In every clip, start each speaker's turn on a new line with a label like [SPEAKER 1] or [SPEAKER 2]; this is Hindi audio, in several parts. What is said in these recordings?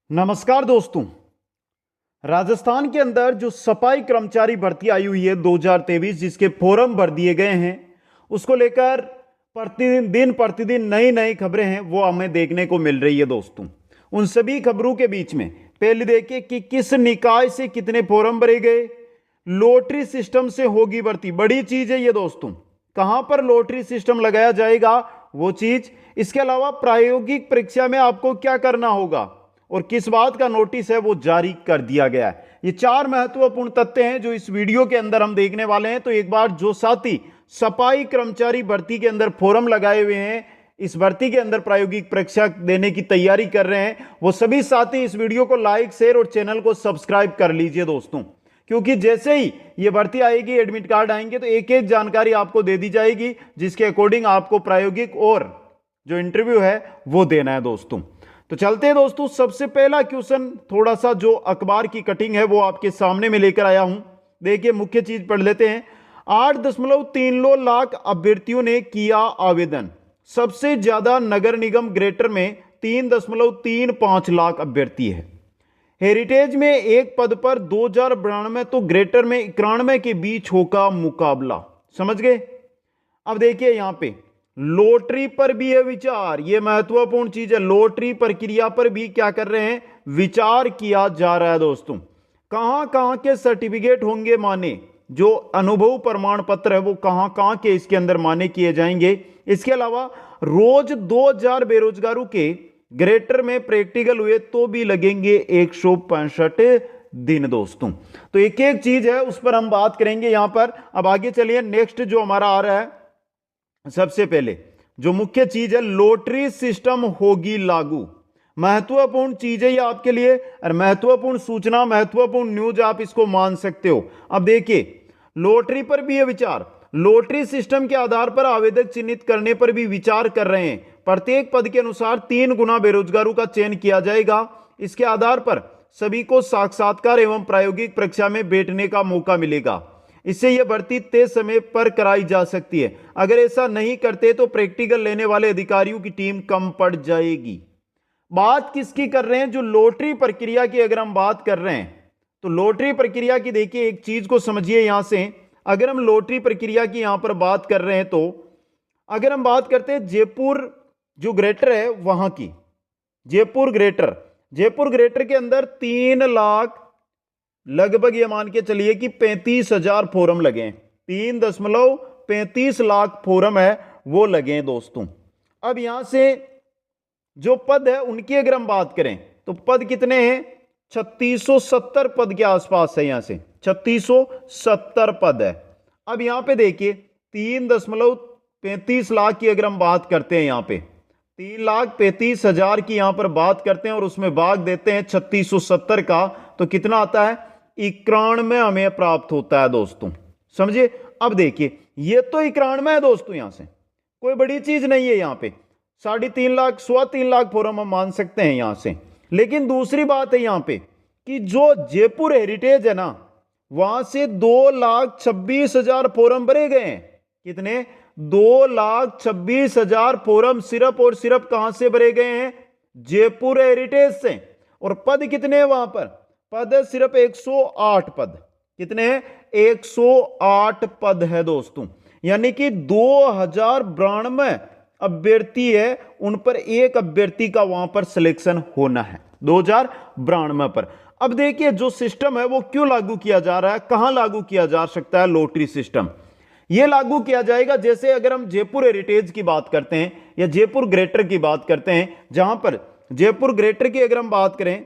[SPEAKER 1] नमस्कार दोस्तों। राजस्थान के अंदर जो सफाई कर्मचारी भर्ती आई हुई है 2023, जिसके फॉर्म भर दिए गए हैं, उसको लेकर प्रतिदिन नई नई खबरें हैं वो हमें देखने को मिल रही है दोस्तों। उन सभी खबरों के बीच में पहले देखिए कि किस निकाय से कितने फॉर्म भरे गए। लॉटरी सिस्टम से होगी भर्ती, बड़ी चीज है ये दोस्तों। कहां पर लॉटरी सिस्टम लगाया जाएगा वो चीज, इसके अलावा प्रायोगिक परीक्षा में आपको क्या करना होगा और किस बात का नोटिस है वो जारी कर दिया गया है। ये चार महत्वपूर्ण तथ्य हैं जो इस वीडियो के अंदर हम देखने वाले हैं। तो एक बार जो साथी सफाई कर्मचारी भर्ती के अंदर फॉर्म लगाए हुए हैं, इस भर्ती के अंदर प्रायोगिक परीक्षा देने की तैयारी कर रहे हैं, वो सभी साथी इस वीडियो को लाइक, शेयर और चैनल को सब्सक्राइब कर लीजिए दोस्तों। क्योंकि जैसे ही ये भर्ती आएगी, एडमिट कार्ड आएंगे, तो एक एक जानकारी आपको दे दी जाएगी जिसके अकॉर्डिंग आपको प्रायोगिक और जो इंटरव्यू है वो देना है दोस्तों। तो चलते हैं दोस्तों। सबसे पहला क्वेश्चन, थोड़ा सा जो अखबार की कटिंग है वो आपके सामने में लेकर आया हूं। देखिए मुख्य चीज पढ़ लेते हैं। 8.30 लाख अभ्यर्थियों ने किया आवेदन। सबसे ज्यादा नगर निगम ग्रेटर में 3.35 लाख अभ्यर्थी है। हेरिटेज में एक पद पर 2092 तो ग्रेटर में 91 के बीच होगा मुकाबला। समझ गए। अब देखिए यहां पे लॉटरी पर भी है विचार, यह महत्वपूर्ण चीज है। लॉटरी प्रक्रिया पर भी क्या कर रहे हैं, विचार किया जा रहा है दोस्तों। कहां कहां के सर्टिफिकेट होंगे माने, जो अनुभव प्रमाण पत्र है वो कहां कहां के इसके अंदर माने किए जाएंगे। इसके अलावा रोज 2000 बेरोजगारों के ग्रेटर में प्रैक्टिकल हुए तो भी लगेंगे 165 दिन दोस्तों। तो एक एक चीज है उस पर हम बात करेंगे यहां पर। अब आगे चलिए, नेक्स्ट जो हमारा आ रहा है, सबसे पहले जो मुख्य चीज है, लॉटरी सिस्टम होगी लागू। महत्वपूर्ण चीज है ये आपके लिए, और महत्वपूर्ण सूचना, महत्वपूर्ण न्यूज आप इसको मान सकते हो। अब देखिए लॉटरी पर भी है विचार। लॉटरी सिस्टम के आधार पर आवेदक चिन्हित करने पर भी विचार कर रहे हैं। प्रत्येक पद के अनुसार 3 गुना बेरोजगारों का चयन किया जाएगा। इसके आधार पर सभी को साक्षात्कार एवं प्रायोगिक परीक्षा में बैठने का मौका मिलेगा। इससे यह भर्ती तय समय पर कराई जा सकती है। अगर ऐसा नहीं करते तो प्रैक्टिकल लेने वाले अधिकारियों की टीम कम पड़ जाएगी। बात किसकी कर रहे हैं, जो लॉटरी प्रक्रिया की अगर हम बात कर रहे हैं, तो लॉटरी प्रक्रिया की देखिए एक चीज को समझिए यहां से। अगर हम लॉटरी प्रक्रिया की यहां पर बात कर रहे हैं, तो अगर हम बात करते हैं जयपुर जो ग्रेटर है वहां की, जयपुर ग्रेटर के अंदर 3 लाख लगभग ये मान के चलिए कि 35,000 फॉर्म लगे। 3.35 लाख फॉर्म है वो लगे दोस्तों। अब यहां से जो पद है उनकी अगर हम बात करें, तो पद कितने हैं, 3670 पद के आसपास है। यहां से 3670 पद है। अब यहां पे देखिए 3.35 लाख की अगर हम बात करते हैं, यहां पे 3,35,000 की यहां पर बात करते हैं और उसमें भाग देते हैं 3670 का, तो कितना आता है, 91 हमें प्राप्त होता है दोस्तों। समझिए। अब देखिए ये तो 91 है दोस्तों, यहां से कोई बड़ी चीज नहीं है। यहां पे 3.5 लाख 3.25 लाख फॉर्म हम मान सकते हैं यहां से। लेकिन दूसरी बात है यहां पे कि जो जयपुर हेरिटेज है ना, वहां से 2,26,000 फॉर्म भरे गए हैं। कितने, 2,26,000 फॉर्म सिर्फ और सिर्फ कहां से भरे गए हैं, जयपुर हेरिटेज से। और पद कितने हैं वहां पर, पद है सिर्फ 108 पद। कितने हैं, 108 पद है दोस्तों। यानी कि 2092 अभ्यर्थी है, उन पर एक अभ्यर्थी का वहां पर सिलेक्शन होना है 2092 पर। अब देखिए जो सिस्टम है वो क्यों लागू किया जा रहा है, कहां लागू किया जा सकता है लॉटरी सिस्टम। यह लागू किया जाएगा, जैसे अगर हम जयपुर हेरिटेज की बात करते हैं या जयपुर ग्रेटर की बात करते हैं, जहां पर जयपुर ग्रेटर की अगर हम बात करें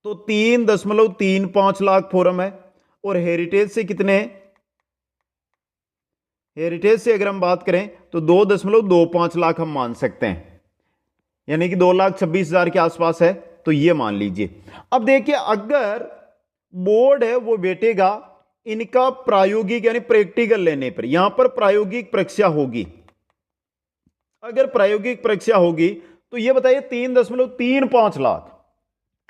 [SPEAKER 1] तो 3.35 लाख फॉर्म है। और हेरिटेज से कितने हैं, हेरिटेज से अगर हम बात करें तो 2.25 लाख हम मान सकते हैं, यानी कि 2,26,000 के आसपास है, तो ये मान लीजिए। अब देखिए अगर बोर्ड है वो बैठेगा इनका प्रायोगिक यानी प्रैक्टिकल लेने पर, यहां पर प्रायोगिक परीक्षा होगी। अगर प्रायोगिक परीक्षा होगी तो ये बताइए 3.35 लाख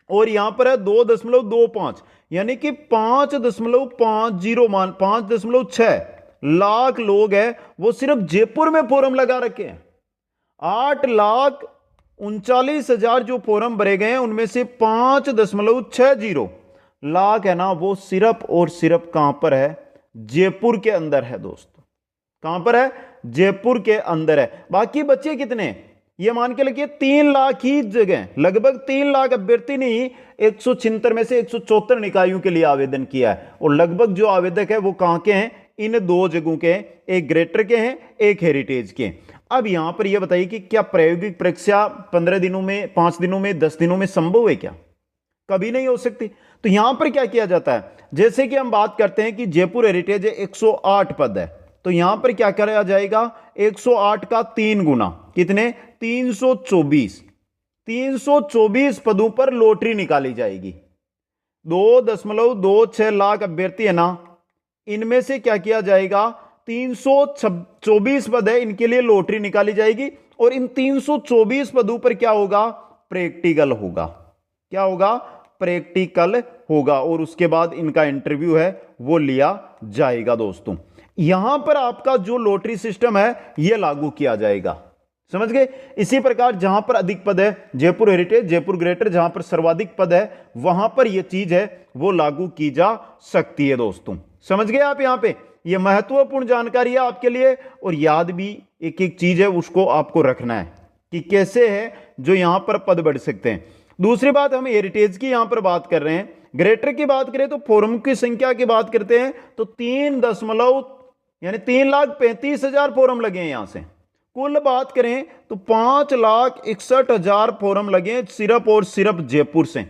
[SPEAKER 1] और यहां पर है 2.25, यानी कि 5.50 मान 5.6 लाख लोग हैं वो सिर्फ जयपुर में फॉर्म लगा रखे हैं। 8 लाख 39,000 जो फॉर्म भरे गए हैं उनमें से 5.60 लाख है ना, वो सिर्फ और सिर्फ कहां पर है? जयपुर के अंदर है दोस्तों। कहां पर है? जयपुर के अंदर है। बाकी बच्चे कितने? ये मान के लगे 3 लाख ही जगह, लगभग 3 लाख अभ्यर्थी ने ही 176 में से 174 निकायों के लिए आवेदन किया है। और लगभग जो आवेदक है वो कहां के हैं? इन 2 जगहों के हैं, एक ग्रेटर के हैं, एक हेरिटेज के। अब यहां पर यह बताइए कि क्या प्रायोगिक परीक्षा 15 दिनों में, 5 दिनों में, 10 दिनों में संभव है क्या? कभी नहीं हो सकती। तो यहां पर क्या किया जाता है? जैसे कि हम बात करते हैं कि जयपुर हेरिटेज 108 पद है, तो यहां पर क्या किया जाएगा? 108 का 3 गुना, कितने? 324। 324 पदों पर लॉटरी निकाली जाएगी। 2.26 लाख अभ्यर्थी है ना, इनमें से क्या किया जाएगा? 324 पद है, इनके लिए लॉटरी निकाली जाएगी। और इन 324 पदों पर क्या होगा? प्रैक्टिकल होगा। क्या होगा? प्रैक्टिकल होगा। और उसके बाद इनका इंटरव्यू है वो लिया जाएगा दोस्तों। यहां पर आपका जो लॉटरी सिस्टम है यह लागू किया जाएगा। समझ गए? इसी प्रकार जहां पर अधिक पद है, जयपुर हेरिटेज, जयपुर ग्रेटर, जहां पर सर्वाधिक पद है वहां पर यह चीज है वो लागू की जा सकती है दोस्तों। समझ गए आप? यहां पे यह महत्वपूर्ण जानकारी है आपके लिए। और याद भी एक एक चीज है उसको आपको रखना है कि कैसे है जो यहां पर पद बढ़ सकते हैं। दूसरी बात, हम हेरिटेज की यहां पर बात कर रहे हैं। ग्रेटर की बात करें तो फॉर्म की संख्या की बात करते हैं तो 3,35,000 फॉर्म लगे हैं यहां से। कुल बात करें तो 5,61,000 फॉर्म लगे सिर्फ और सिर्फ जयपुर से।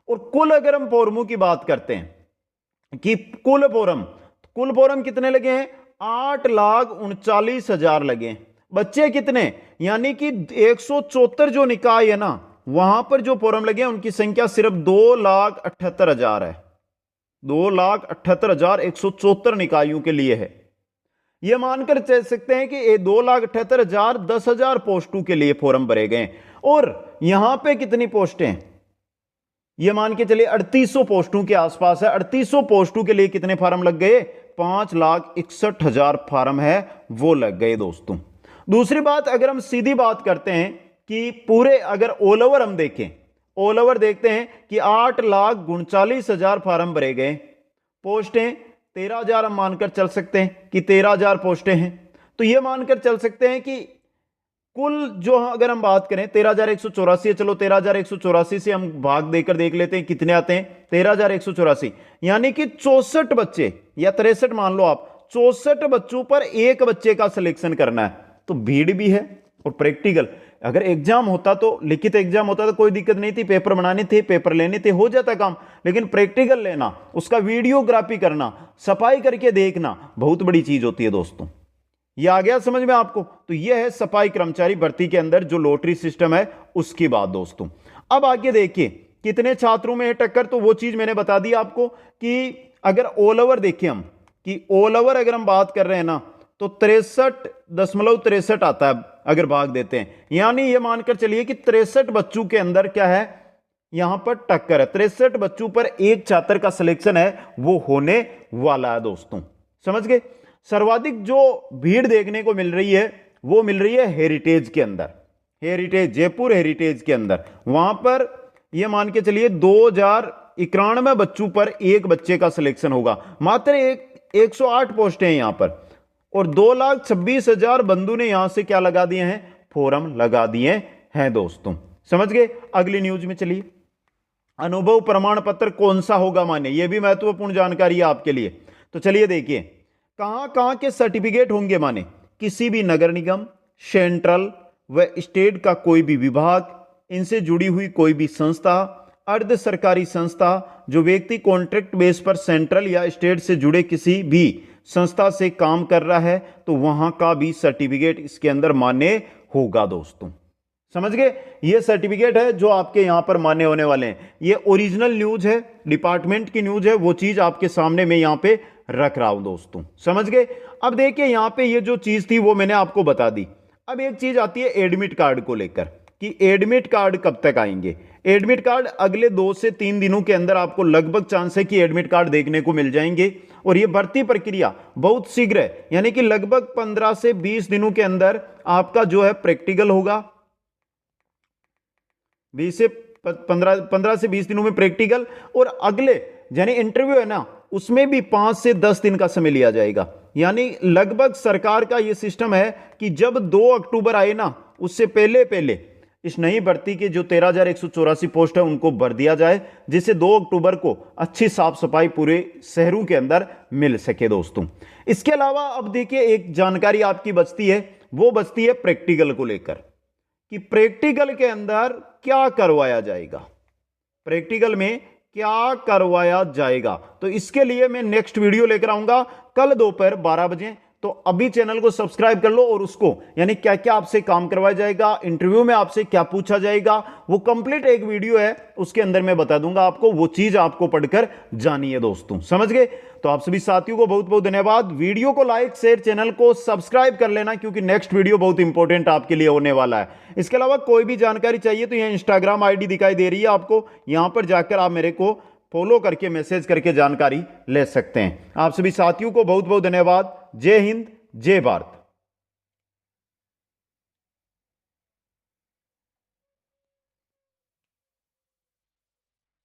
[SPEAKER 1] और कुल अगर हम फॉर्मों की बात करते हैं कि कुल फॉर्म कितने लगे हैं? 8,39,000 लगे हैं। बच्चे कितने? यानी कि 174 जो निकाय है ना, वहां पर जो फॉर्म लगे हैं उनकी संख्या सिर्फ 2,78,000 है। 2,78,174 निकायों के लिए है। यह मानकर चल सकते हैं कि 2,78,000 10,000 पोस्टों के लिए फॉर्म भरे गए। और यहां पे कितनी पोस्टें हैं? यह मान के चलिए 3800 पोस्टों के आसपास है। 3800 पोस्टों के लिए कितने फार्म लग गए? 5,61,000 फार्म है वो लग गए दोस्तों। दूसरी बात, अगर हम सीधी बात करते हैं कि पूरे अगर ऑल ओवर हम देखें, ऑल ओवर देखते हैं कि 8,39,000 फार्म भरे गए। पोस्टें 13,000 हम मानकर चल सकते हैं कि 13,000 पोस्टें हैं। तो यह मानकर चल सकते हैं कि कुल जो अगर हम बात करें 13,184 है, चलो 13,184 से हम भाग देकर देख लेते हैं कितने आते हैं। 13,184 यानी कि 64 बच्चे या 63 मान लो आप, 64 बच्चों पर एक बच्चे का सिलेक्शन करना है। तो भीड़ भी है और प्रैक्टिकल। अगर एग्जाम होता तो, लिखित एग्जाम होता तो कोई दिक्कत नहीं थी, पेपर बनाने थे, पेपर लेने थे, हो जाता काम। लेकिन प्रैक्टिकल लेना, उसका वीडियोग्राफी करना, सफाई करके देखना, बहुत बड़ी चीज होती है दोस्तों। यह आ गया समझ में आपको? तो यह है सफाई कर्मचारी भर्ती के अंदर जो लॉटरी सिस्टम है उसकी बात दोस्तों। अब आगे देखिए कितने छात्रों में है टक्कर, तो वो चीज मैंने बता दी आपको कि अगर ऑल ओवर देखें हम, कि ऑल ओवर अगर हम बात कर रहे हैं ना, तो 63.63 आता है अगर भाग देते हैं। यानी यह मानकर चलिए कि 63 बच्चों के अंदर क्या है, यहां पर टक्कर है। 63 बच्चों पर एक छात्र का सिलेक्शन है वो होने वाला है दोस्तों। समझ गए? सर्वाधिक जो भीड़ देखने को मिल रही है वो मिल रही है हेरिटेज के अंदर, हेरिटेज, जयपुर हेरिटेज के अंदर। वहां पर यह मान के चलिए 2,091 बच्चों पर एक बच्चे का सिलेक्शन होगा। मात्र 108 पोस्टें हैं यहां पर। और 2,26,000 बंधु ने यहां से क्या लगा दिए हैं? फॉर्म लगा दिए हैं दोस्तों। समझ गए? अगली न्यूज में चलिए। अनुभव प्रमाण पत्र कौन सा होगा माने, यह भी महत्वपूर्ण जानकारी है आपके लिए। तो चलिए देखिए कहां कहां के सर्टिफिकेट होंगे माने। किसी भी नगर निगम, सेंट्रल व स्टेट का कोई भी विभाग, इनसे जुड़ी हुई कोई भी संस्था, अर्ध सरकारी संस्था, जो व्यक्ति कॉन्ट्रैक्ट बेस पर सेंट्रल या स्टेट से जुड़े किसी भी संस्था से काम कर रहा है, तो वहां का भी सर्टिफिकेट इसके अंदर मान्य होगा दोस्तों। समझ गए? ये सर्टिफिकेट है जो आपके यहां पर मान्य होने वाले हैं। ये ओरिजिनल न्यूज है, डिपार्टमेंट की न्यूज है, वो चीज आपके सामने मैं यहां पे रख रहा हूं दोस्तों। समझ गए? अब देखिए यहां पे ये जो चीज थी वो मैंने आपको बता दी। अब एक चीज आती है एडमिट कार्ड को लेकर कि एडमिट कार्ड कब तक आएंगे। एडमिट कार्ड अगले 2 से 3 दिनों के अंदर आपको लगभग चांस है कि एडमिट कार्ड देखने को मिल जाएंगे। और यह भर्ती प्रक्रिया बहुत शीघ्र है, यानी कि लगभग 15 से 20 दिनों के अंदर आपका जो है प्रैक्टिकल होगा, 20 से 15 से 20 दिनों में प्रैक्टिकल, और अगले यानी इंटरव्यू है ना, उसमें भी 5 से 10 दिन का समय लिया जाएगा। यानी लगभग सरकार का यह सिस्टम है कि जब 2 अक्टूबर आए ना, उससे पहले पहले इस नई भर्ती के जो 13,184 पोस्ट है उनको भर दिया जाए, जिससे 2 अक्टूबर को अच्छी साफ सफाई पूरे शहरों के अंदर मिल सके दोस्तों। इसके अलावा अब देखिए एक जानकारी आपकी बचती है, वो बचती है प्रैक्टिकल को लेकर कि प्रैक्टिकल के अंदर क्या करवाया जाएगा, प्रैक्टिकल में क्या करवाया जाएगा। तो इसके लिए मैं नेक्स्ट वीडियो लेकर आऊंगा कल दोपहर 12 बजे। तो अभी चैनल को सब्सक्राइब कर लो और उसको यानी क्या क्या आपसे काम करवाया जाएगा, इंटरव्यू में आपसे क्या पूछा जाएगा, वो कंप्लीट एक वीडियो है, उसके अंदर मैं बता दूंगा आपको, वो चीज आपको पढ़कर जानिए दोस्तों, समझ गए। तो आप सभी साथियों को बहुत बहुत धन्यवाद। वीडियो को लाइक शेयर, चैनल को सब्सक्राइब कर लेना, क्योंकि नेक्स्ट वीडियो बहुत इंपॉर्टेंट आपके लिए होने वाला है। इसके अलावा कोई भी जानकारी चाहिए तो यह इंस्टाग्राम आईडी दिखाई दे रही है आपको, यहां पर जाकर आप मेरे को फॉलो करके मैसेज करके जानकारी ले सकते हैं। आप सभी साथियों को बहुत बहुत धन्यवाद। जय हिंद, जय भारत।